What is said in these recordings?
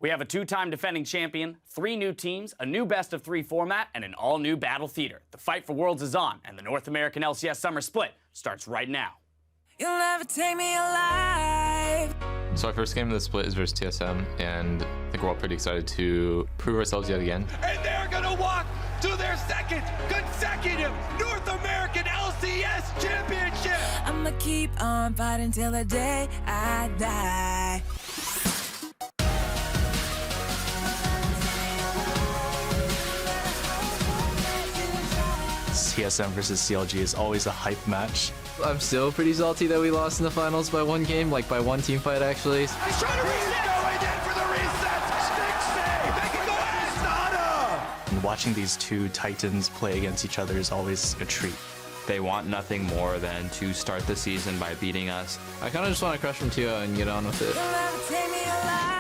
We have a two-time defending champion, 3 new teams, a new best-of-3 format, and an all-new battle theater. The fight for worlds is on, and the North American LCS Summer Split starts right now. You'll never take me alive. So our first game of the split is versus TSM, and I think we're all pretty excited to prove ourselves yet again. And they're gonna walk to their second consecutive North American LCS championship. I'ma keep on fighting till the day I die. TSM versus CLG is always a hype match. I'm still pretty salty that we lost in the finals by one game, like by one team fight actually. He's trying to reset. Going in for the reset. Stick save. They can go ahead. And watching these two titans play against each other is always a treat. They want nothing more than to start the season by beating us. I kind of just want to crush from 2-0 and get on with it. You'll never take me alive.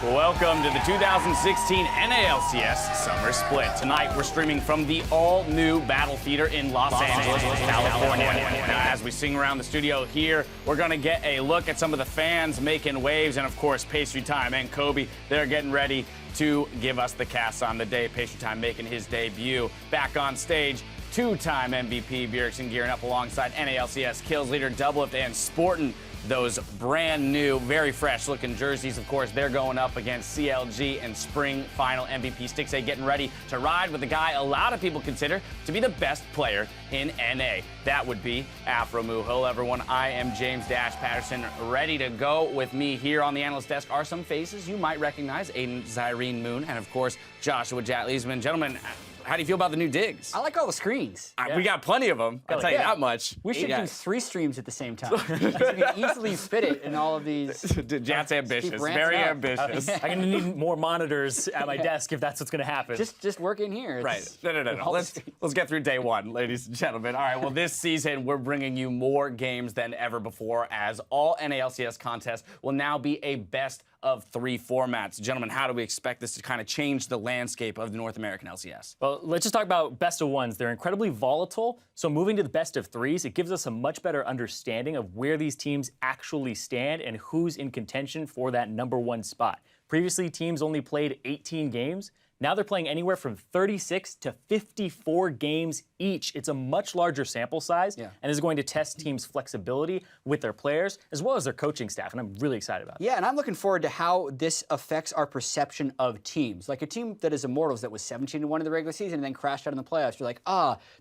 Welcome to the 2016 NALCS Summer Split. Tonight, we're streaming from the all-new Battle Theater in Los Angeles, California. Now, as we sing around the studio here, we're going to get a look at some of the fans making waves, and of course, Pastry Time and Kobe, they're getting ready to give us the cast on the day. Pastry Time making his debut back on stage. Two-time MVP Bjergsen gearing up alongside NALCS kills leader Doublelift and sporting those brand new, very fresh looking jerseys. Of course, they're going up against CLG and spring final MVP Stixxay, getting ready to ride with the guy a lot of people consider to be the best player in NA. That would be Afro Moo. Hello, everyone. I am James Dash Patterson, ready to go. With me here on the analyst desk are some faces you might recognize: Aiden Zyrene Moon and, of course, Joshua Jat-Leesman. Gentlemen, how do you feel about the new digs? I like all the screens. We got plenty of them. I'll tell you that much. We should do 3 streams at the same time. We can easily fit it in all of these. Jat's ambitious, very ambitious. I'm gonna need more monitors at my desk if that's what's gonna happen. Just work in here. It's right. No. Let's get through day one, ladies and gentlemen. All right, well, this season, we're bringing you more games than ever before, as all NALCS contests will now be a best-of-3 formats. Gentlemen, how do we expect this to kind of change the landscape of the North American LCS? Well, let's just talk about best of ones. They're incredibly volatile, so moving to the best of 3s, it gives us a much better understanding of where these teams actually stand and who's in contention for that number 1 spot. Previously, teams only played 18 games. Now they're playing anywhere from 36 to 54 games each. It's a much larger sample size and is going to test teams' flexibility with their players as well as their coaching staff, and I'm really excited about it. Yeah, and I'm looking forward to how this affects our perception of teams. Like a team that is Immortals that was 17-1 in the regular season and then crashed out in the playoffs. You're like,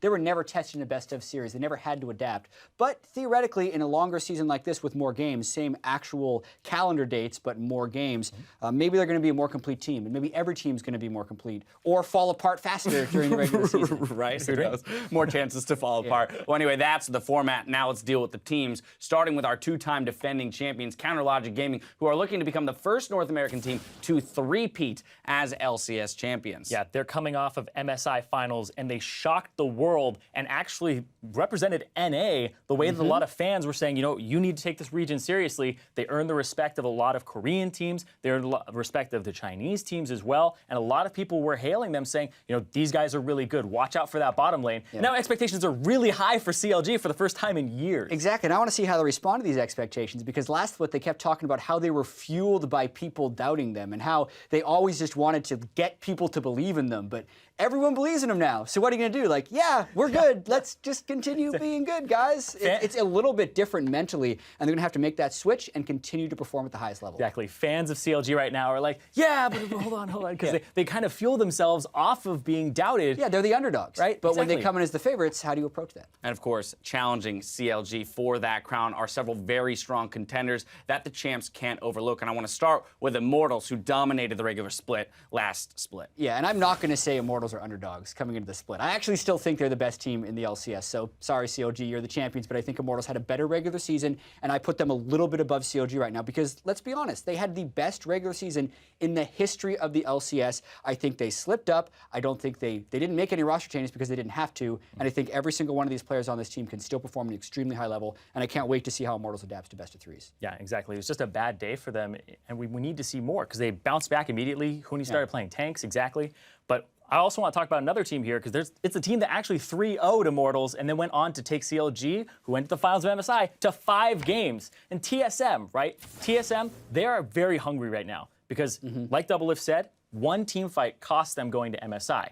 they were never tested in a best-of series. They never had to adapt. But theoretically, in a longer season like this with more games, same actual calendar dates, but more games, maybe they're going to be a more complete team, and maybe every team's going to be more complete, or fall apart faster during the regular season. Right? Who knows? More chances to fall apart. Well, anyway, that's the format. Now let's deal with the teams, starting with our two-time defending champions, CounterLogic Gaming, who are looking to become the first North American team to three-peat as LCS champions. Yeah, they're coming off of MSI finals, and they shocked the world and actually represented NA the way that a lot of fans were saying, you need to take this region seriously. They earned the respect of a lot of Korean teams. They earned the respect of the Chinese teams as well, and a lot of people were hailing them, saying, these guys are really good. Watch out for that bottom lane. Yeah. Now expectations are really high for CLG for the first time in years. Exactly, and I want to see how they respond to these expectations, because last split they kept talking about how they were fueled by people doubting them and how they always just wanted to get people to believe in them. But everyone believes in them now. So what are you going to do? Like, yeah, we're good. Let's just continue being good, guys. It's a little bit different mentally, and they're going to have to make that switch and continue to perform at the highest level. Exactly. Fans of CLG right now are like, yeah, but hold on, because they kind of fuel themselves off of being doubted. Yeah, they're the underdogs. Right? But when they come in as the favorites, how do you approach that? And of course, challenging CLG for that crown are several very strong contenders that the champs can't overlook. And I want to start with Immortals, who dominated the regular split last split. Yeah, and I'm not going to say Immortals are underdogs coming into the split. I actually still think they're the best team in the LCS. So sorry, CLG, you're the champions, but I think Immortals had a better regular season, and I put them a little bit above CLG right now because, let's be honest, they had the best regular season in the history of the LCS. I think they slipped up. I don't think they didn't make any roster changes because they didn't have to. And I think every single one of these players on this team can still perform at an extremely high level. And I can't wait to see how Immortals adapts to best of threes. Yeah, exactly. It was just a bad day for them, and we need to see more because they bounced back immediately. Huni started playing tanks, exactly. But I also want to talk about another team here because it's a team that actually 3-0'd Immortals and then went on to take CLG, who went to the finals of MSI, to 5 games. And TSM, right? TSM, they are very hungry right now because, like Double Lift said, one team fight cost them going to MSI.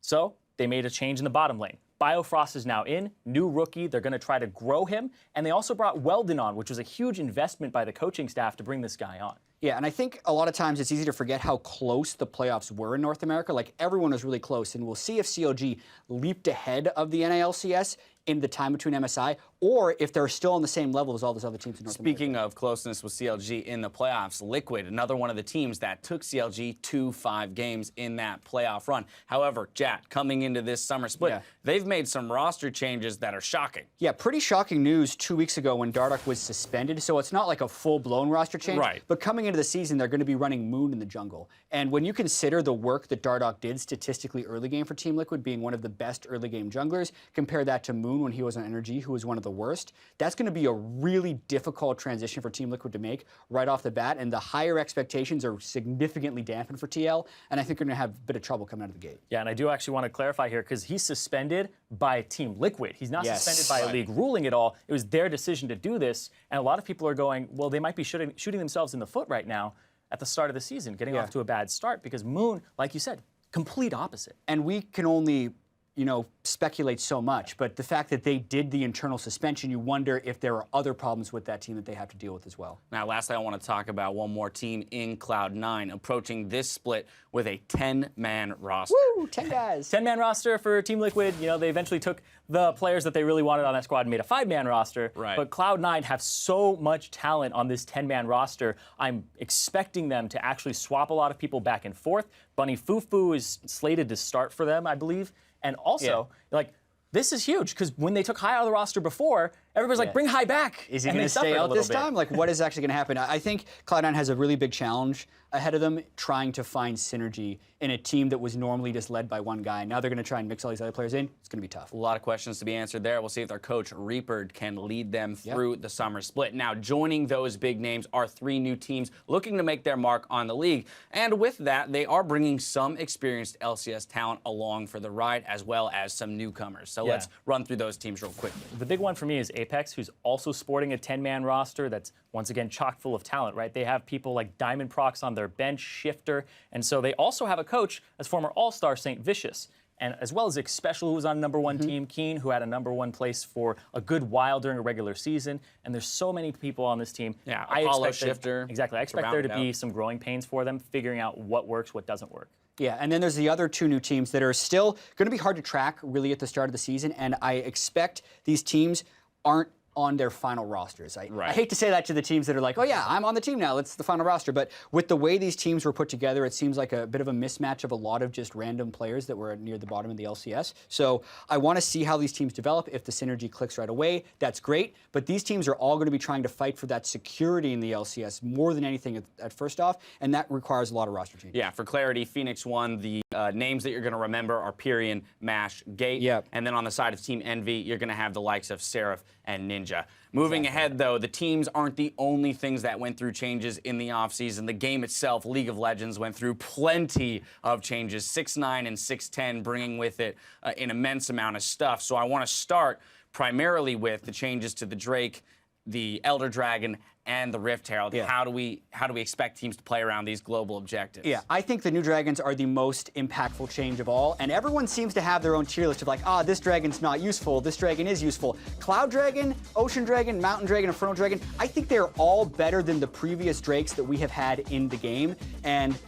So they made a change in the bottom lane. Biofrost is now in, new rookie. They're going to try to grow him. And they also brought Weldon on, which was a huge investment by the coaching staff to bring this guy on. Yeah, and I think a lot of times it's easy to forget how close the playoffs were in North America. Like, everyone was really close, and we'll see if CLG leaped ahead of the NALCS in the time between MSI, or if they're still on the same level as all those other teams in North America. Speaking of closeness with CLG in the playoffs, Liquid, another one of the teams that took CLG to 5 games in that playoff run. However, Jat, coming into this summer split, they've made some roster changes that are shocking. Yeah, pretty shocking news 2 weeks ago when Dardoch was suspended, so it's not like a full-blown roster change. Right. But coming into the season, they're going to be running Moon in the jungle. And when you consider the work that Dardoch did statistically early game for Team Liquid, being one of the best early game junglers, compare that to Moon when he was on Energy, who was one of the worst, that's going to be a really difficult transition for Team Liquid to make right off the bat, and the higher expectations are significantly dampened for TL, and I think they're going to have a bit of trouble coming out of the gate. Yeah, and I do actually want to clarify here because he's suspended by Team Liquid. He's not suspended by a league ruling at all. It was their decision to do this, and a lot of people are going, well, they might be shooting themselves in the foot right now at the start of the season, getting off to a bad start because Moon, like you said, complete opposite. And we can only speculate so much, but the fact that they did the internal suspension, you wonder if there are other problems with that team that they have to deal with as well. Now, lastly, I want to talk about one more team in Cloud9 approaching this split with a 10-man roster. Woo, 10 guys. 10-man roster for Team Liquid. They eventually took the players that they really wanted on that squad and made a 5-man roster. Right. But Cloud9 have so much talent on this 10-man roster. I'm expecting them to actually swap a lot of people back and forth. Bunny Fufu is slated to start for them, I believe. And also, this is huge because when they took High out of the roster before, everybody's like, bring High back. Is he going to stay out this time? Like, what is actually going to happen? I think Cloud9 has a really big challenge ahead of them trying to find synergy in a team that was normally just led by one guy. Now they're going to try and mix all these other players in. It's going to be tough. A lot of questions to be answered there. We'll see if their coach, Reaper, can lead them through the summer split. Now, joining those big names are 3 new teams looking to make their mark on the league. And with that, they are bringing some experienced LCS talent along for the ride, as well as some newcomers. So let's run through those teams real quickly. The big one for me is Apex, who's also sporting a 10-man roster that's, once again, chock full of talent, right? They have people like Diamond Prox on their bench, Shifter, and so they also have a coach as former All-Star Saint Vicious, and as well as Special, who was on #1 team, Keen, who had a #1 place for a good while during a regular season, and there's so many people on this team. Yeah, Apollo, Shifter. Exactly. I expect there to be some growing pains for them, figuring out what works, what doesn't work. Yeah, and then there's the other 2 new teams that are still going to be hard to track really at the start of the season, and I expect these teams aren't on their final rosters. I hate to say that to the teams that are like, oh yeah, I'm on the team now, it's the final roster, but with the way these teams were put together, it seems like a bit of a mismatch of a lot of just random players that were near the bottom of the LCS. So I want to see how these teams develop. If the synergy clicks right away, that's great, but these teams are all going to be trying to fight for that security in the LCS more than anything at first off, and that requires a lot of roster changes. Yeah, for clarity, Phoenix won. The names that you're going to remember are Pyrian, Mash, Gate, and then on the side of Team Envy, you're going to have the likes of Seraph and Ninja. Moving ahead, though, the teams aren't the only things that went through changes in the offseason. The game itself, League of Legends, went through plenty of changes. 6-9 and 6-10 bringing with it an immense amount of stuff. So I want to start primarily with the changes to the Drake, the Elder Dragon, and the Rift Herald. How do we expect teams to play around these global objectives? Yeah, I think the new dragons are the most impactful change of all, and everyone seems to have their own tier list of like, this dragon's not useful, this dragon is useful. Cloud Dragon, Ocean Dragon, Mountain Dragon, Inferno Dragon, I think they're all better than the previous drakes that we have had in the game, and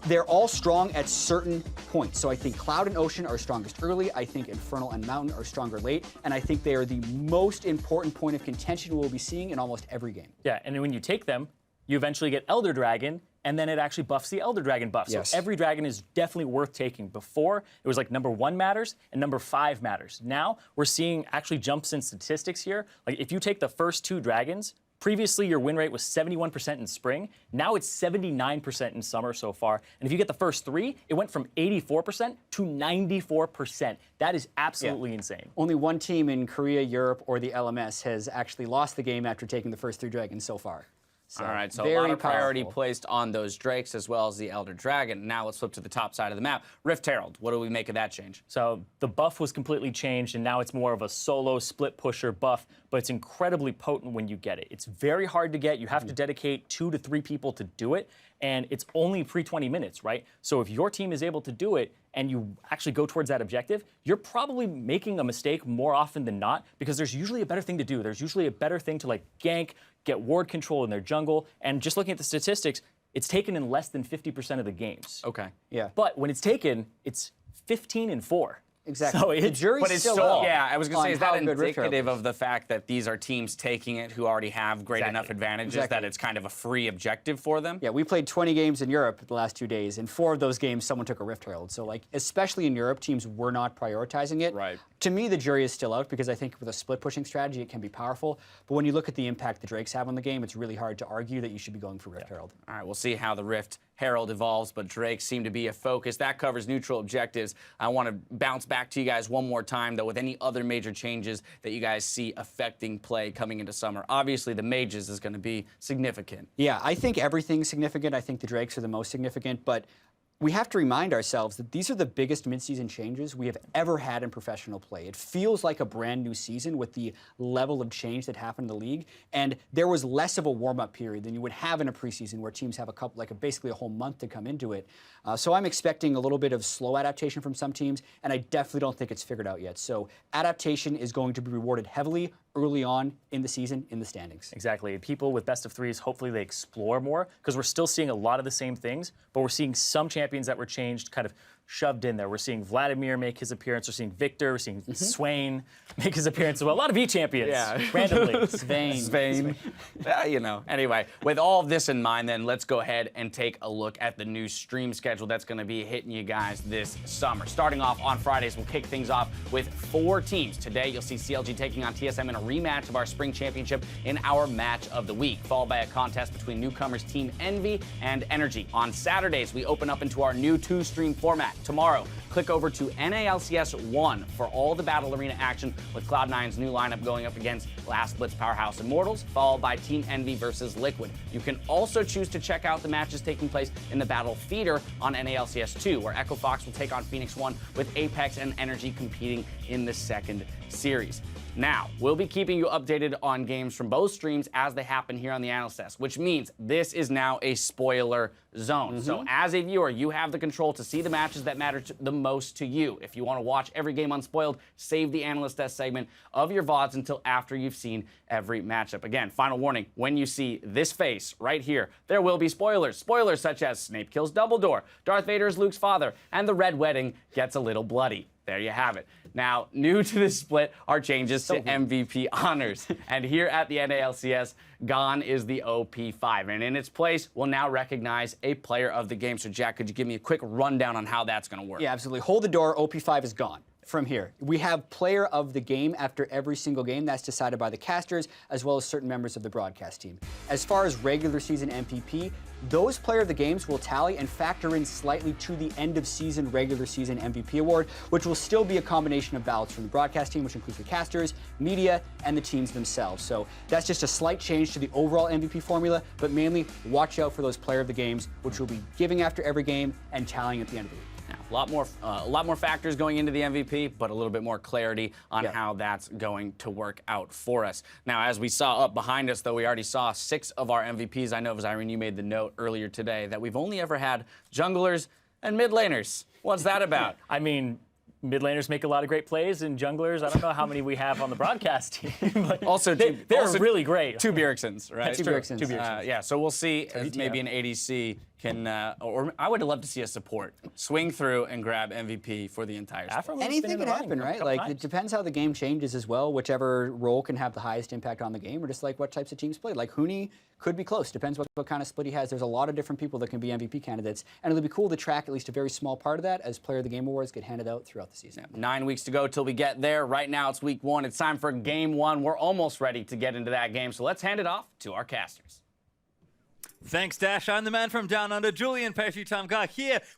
they're all strong at certain points. So I think Cloud and Ocean are strongest early. I think Infernal and Mountain are stronger late. And I think they are the most important point of contention we'll be seeing in almost every game. Yeah, and when you take them, you eventually get Elder Dragon, and then it actually buffs the Elder Dragon buff. So every dragon is definitely worth taking. Before, it was like #1 matters and #5 matters. Now, we're seeing actually jumps in statistics here. Like, if you take the first 2 dragons, Previously, your win rate was 71% in spring. Now it's 79% in summer so far. And if you get the first 3, it went from 84% to 94%. That is absolutely insane. Only one team in Korea, Europe, or the LMS has actually lost the game after taking the first 3 dragons so far. So, All right, so a very lot of priority powerful. placed on those Drakes as well as the Elder Dragon. Now let's flip to the top side of the map. Rift Herald, what do we make of that change? So the buff was completely changed, and now it's more of a solo split pusher buff, but it's incredibly potent when you get it. It's very hard to get. You have to dedicate 2 to 3 people to do it, and it's only pre-20 minutes, right? So if your team is able to do it and you actually go towards that objective, you're probably making a mistake more often than not because there's usually a better thing to do. There's usually a better thing to like gank, get ward control in their jungle, and just looking at the statistics, it's taken in less than 50% of the games. Okay. Yeah. But when it's taken, it's 15-4. Exactly. So The jury's But it's still so, out yeah, I was going to say, on is that how good Rift Herald indicative is. of the fact that these are teams taking it who already have great Exactly. enough advantages Exactly. that it's kind of a free objective for them? Yeah, we played 20 games in Europe the last 2 days, and 4 of those games someone took a Rift Herald. So, like, especially in Europe, teams were not prioritizing it. Right. To me, the jury is still out because I think with a split pushing strategy, it can be powerful. But when you look at the impact the Drakes have on the game, it's really hard to argue that you should be going for Rift Herald. All right, we'll see how the Rift Herald evolves, but Drakes seem to be a focus. That covers neutral objectives. I want to bounce back to you guys one more time, though, with any other major changes that you guys see affecting play coming into summer. Obviously, the mages is going to be significant. Yeah, I think everything's significant. I think the Drakes are the most significant, but we have to remind ourselves that these are the biggest midseason changes we have ever had in professional play. It feels like a brand new season with the level of change that happened in the league, and there was less of a warm-up period than you would have in a preseason where teams have a couple, like basically a whole month to come into it. So I'm expecting a little bit of slow adaptation from some teams, and I definitely don't think it's figured out yet. So adaptation is going to be rewarded heavily early on in the season in the standings. Exactly. People with best of 3s, hopefully they explore more because we're still seeing a lot of the same things, but we're seeing some champions that were changed kind of shoved in there. We're seeing Vladimir make his appearance. We're seeing Victor. We're seeing Swain make his appearance as well. A lot of E champions. Yeah. Randomly. Spain. You know, anyway, with all of this in mind, then let's go ahead and take a look at the new stream schedule that's going to be hitting you guys this summer. Starting off on Fridays, we'll kick things off with 4 teams. Today, you'll see CLG taking on TSM in a rematch of our spring championship in our match of the week, followed by a contest between newcomers Team Envy and Energy. On Saturdays, we open up into our new 2-stream format. Tomorrow, click over to NALCS 1 for all the Battle Arena action with Cloud9's new lineup going up against Last Blitz Powerhouse Immortals, followed by Team Envy versus Liquid. You can also choose to check out the matches taking place in the Battle Feeder on NALCS 2, where Echo Fox will take on Phoenix 1 with Apex and Energy competing in the second series. Now, we'll be keeping you updated on games from both streams as they happen here on the Analyst Desk, which means this is now a spoiler zone. So as a viewer, you have the control to see the matches that matter the most to you. If you want to watch every game unspoiled, save the Analyst Desk segment of your VODs until after you've seen every matchup. Again, final warning, when you see this face right here, there will be spoilers. Spoilers such as Snape kills Dumbledore, Darth Vader is Luke's father, and the Red Wedding gets a little bloody. There you have it. Now, new to this split are changes to MVP honors. And here at the NALCS, gone is the OP5. And in its place, we'll now recognize a player of the game. So, Jack, could you give me a quick rundown on how that's going to work? Yeah, absolutely. Hold the door. OP5 is gone. From here, we have player of the game after every single game. That's decided by the casters as well as certain members of the broadcast team. As far as regular season MVP, those player of the games will tally and factor in slightly to the end of season regular season MVP award, which will still be a combination of ballots from the broadcast team, which includes the casters, media, and the teams themselves. So that's just a slight change to the overall MVP formula, but mainly watch out for those player of the games, which we'll be giving after every game and tallying at the end of the week. Now, a lot more factors going into the MVP, but a little bit more clarity on how that's going to work out for us. Now, as we saw up behind us, though, we already saw 6 of our MVPs. I know, Zyron, you made the note earlier today that we've only ever had junglers and mid laners. What's that about? I mean, mid laners make a lot of great plays, and junglers, I don't know how many we have on the broadcast team. But Also, they're really great. 2 Bjergsons, right? Two Bjergsons. Yeah, so we'll see if maybe an ADC can, or I would love to see a support swing through and grab MVP for the entire split. Afro's been Anything in the can running happen, a right? couple Like, times. it depends how the game changes as well. Whichever role can have the highest impact on the game, or just like what types of teams play. Like, Huni could be close. Depends what kind of split he has. There's a lot of different people that can be MVP candidates, and it'll be cool to track at least a very small part of that as Player of the Game awards get handed out throughout the season. 9 weeks to go till we get there. Right now, it's week 1. It's time for game 1. We're almost ready to get into that game, so let's hand it off to our casters. Thanks, Dash. I'm the man from Down Under, Julian Peshi Tamka here